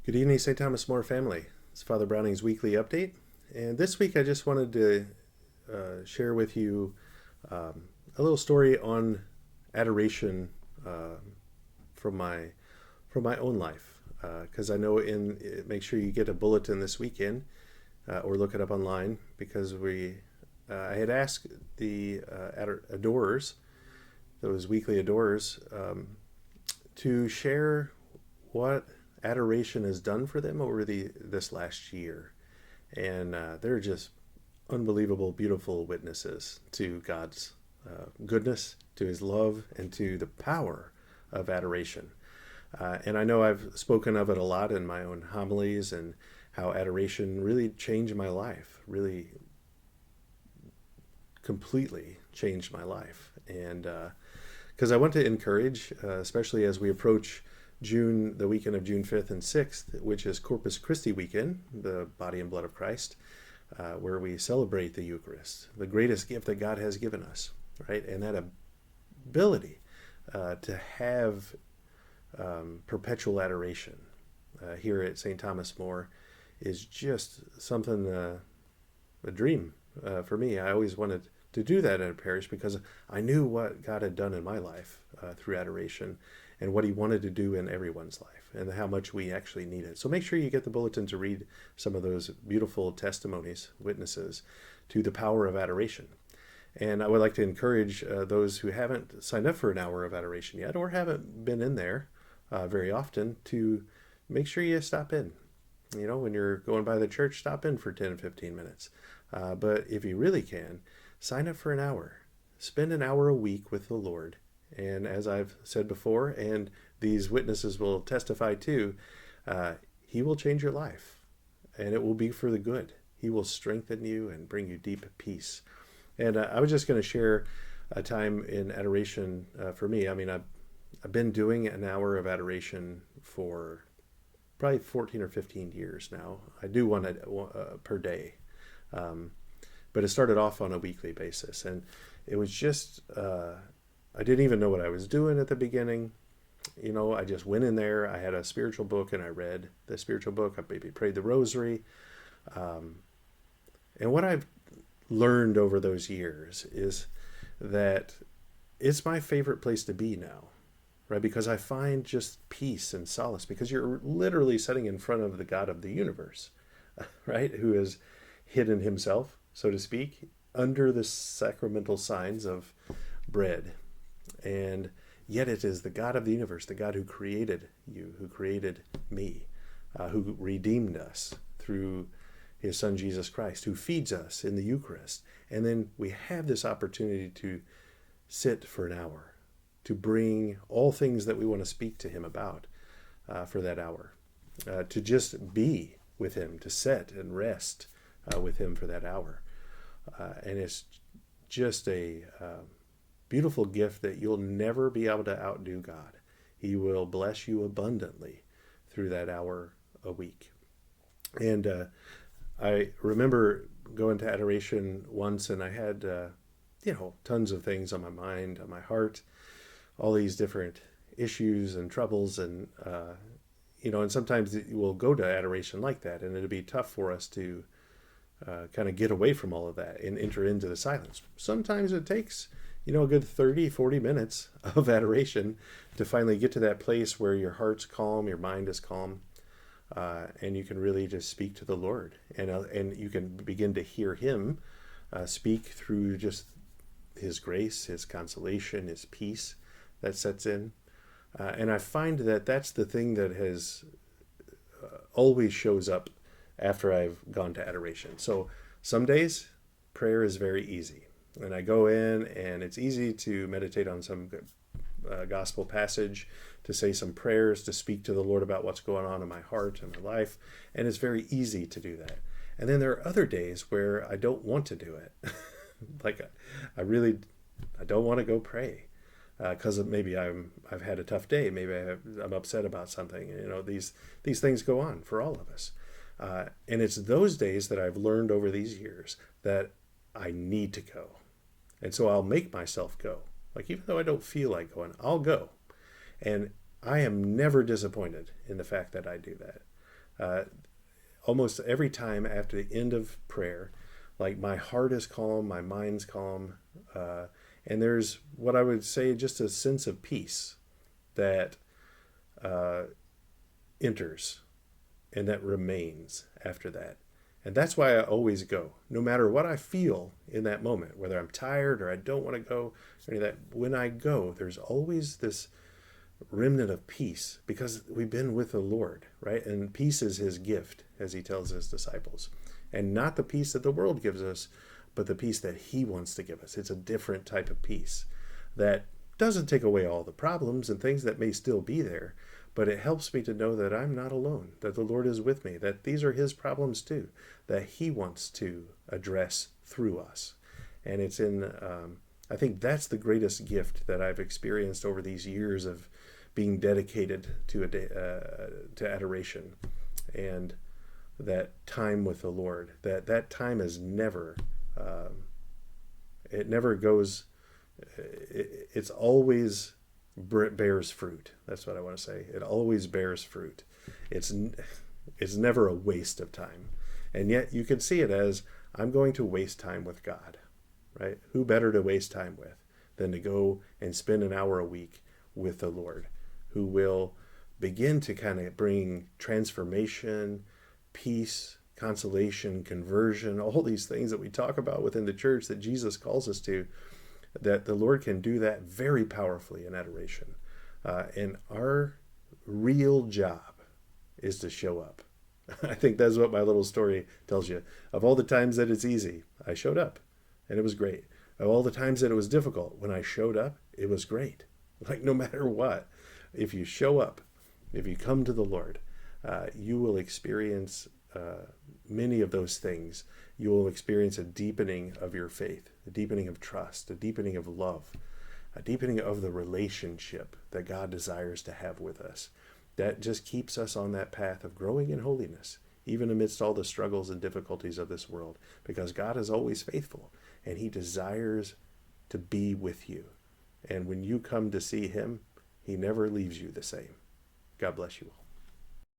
Good evening, St. Thomas More family. It's Father Browning's weekly update. And this week I just wanted to share with you a little story on adoration from my own life. Because I know make sure you get a bulletin this weekend or look it up online because I had asked the adorers, those weekly adorers, to share what adoration has done for them over this last year. And they're just unbelievable, beautiful witnesses to God's goodness, to his love, and to the power of adoration. And I know I've spoken of it a lot in my own homilies and how adoration really changed my life, really completely changed my life. And because I want to encourage, especially as we approach June, the weekend of June 5th and 6th, which is Corpus Christi weekend, the body and blood of Christ, where we celebrate the Eucharist, the greatest gift that God has given us, right? And that ability to have perpetual adoration here at St. Thomas More is just something, a dream for me. I always wanted to do that at a parish because I knew what God had done in my life through adoration and what he wanted to do in everyone's life and how much we actually need it. So make sure you get the bulletin to read some of those beautiful testimonies, witnesses to the power of adoration. And I would like to encourage those who haven't signed up for an hour of adoration yet or haven't been in there very often to make sure you stop in. You know, when you're going by the church, stop in for 10, 15 minutes. But if you really can, sign up for an hour. Spend an hour a week with the Lord. And as I've said before, and these witnesses will testify too, he will change your life. And it will be for the good. He will strengthen you and bring you deep peace. And I was just going to share a time in adoration for me. I mean, I've been doing an hour of adoration for probably 14 or 15 years now. I do one per day. But it started off on a weekly basis. And it was just, I didn't even know what I was doing at the beginning. You know, I just went in there. I had a spiritual book and I read the spiritual book. I maybe prayed the rosary. And what I've learned over those years is that it's my favorite place to be now, right? Because I find just peace and solace because you're literally sitting in front of the God of the universe, right? Who has hidden himself, so to speak, under the sacramental signs of bread. And yet it is the God of the universe, the God who created you, who created me, who redeemed us through his son Jesus Christ, who feeds us in the Eucharist. And then we have this opportunity to sit for an hour, to bring all things that we want to speak to him about for that hour, to just be with him, to sit and rest with him for that hour. And it's just a beautiful gift that you'll never be able to outdo God. He will bless you abundantly through that hour a week. And I remember going to adoration once and I had, tons of things on my mind, on my heart, all these different issues and troubles. And, and sometimes we'll go to adoration like that and it'll be tough for us to kind of get away from all of that and enter into the silence. Sometimes it takes, a good 30, 40 minutes of adoration to finally get to that place where your heart's calm, your mind is calm, and you can really just speak to the Lord. And you can begin to hear him speak through just his grace, his consolation, his peace that sets in. And I find that that's the thing that has always shows up after I've gone to adoration. So some days prayer is very easy. And I go in and it's easy to meditate on some gospel passage, to say some prayers, to speak to the Lord about what's going on in my heart and my life. And it's very easy to do that. And then there are other days where I don't want to do it. Like I don't want to go pray because maybe I've had a tough day. Maybe I'm upset about something. These things go on for all of us. And it's those days that I've learned over these years that I need to go. And so I'll make myself go. Like, even though I don't feel like going, I'll go. And I am never disappointed in the fact that I do that. Uh, Almost every time after the end of prayer, like my heart is calm, my mind's calm, and there's what I would say just a sense of peace that uh, enters and that remains after that. And that's why I always go, no matter what I feel in that moment, whether I'm tired or I don't want to go, or any of that. When I go, there's always this remnant of peace because we've been with the Lord, right? And peace is his gift, as he tells his disciples. And not the peace that the world gives us, but the peace that he wants to give us. It's a different type of peace that doesn't take away all the problems and things that may still be there, but it helps me to know that I'm not alone, that the Lord is with me, that these are his problems too, that he wants to address through us. And it's I think that's the greatest gift that I've experienced over these years of being dedicated to adoration and that time with the Lord. That time is never, it never goes. It's always bears fruit. That's what I want to say. It always bears fruit. It's never a waste of time, and yet you can see it as I'm going to waste time with God. Right? Who better to waste time with than to go and spend an hour a week with the Lord, who will begin to kind of bring transformation, peace, consolation, conversion, all these things that we talk about within the church that Jesus calls us to, that the Lord can do that very powerfully in adoration. And our real job is to show up. I think that's what my little story tells you. Of all the times that it's easy, I showed up. And it was great. Of all the times that it was difficult, when I showed up, it was great. Like no matter what, if you show up, if you come to the Lord, you will experience many of those things. You will experience a deepening of your faith, a deepening of trust, a deepening of love, a deepening of the relationship that God desires to have with us. That just keeps us on that path of growing in holiness, even amidst all the struggles and difficulties of this world, because God is always faithful. And he desires to be with you. And when you come to see him, he never leaves you the same. God bless you all.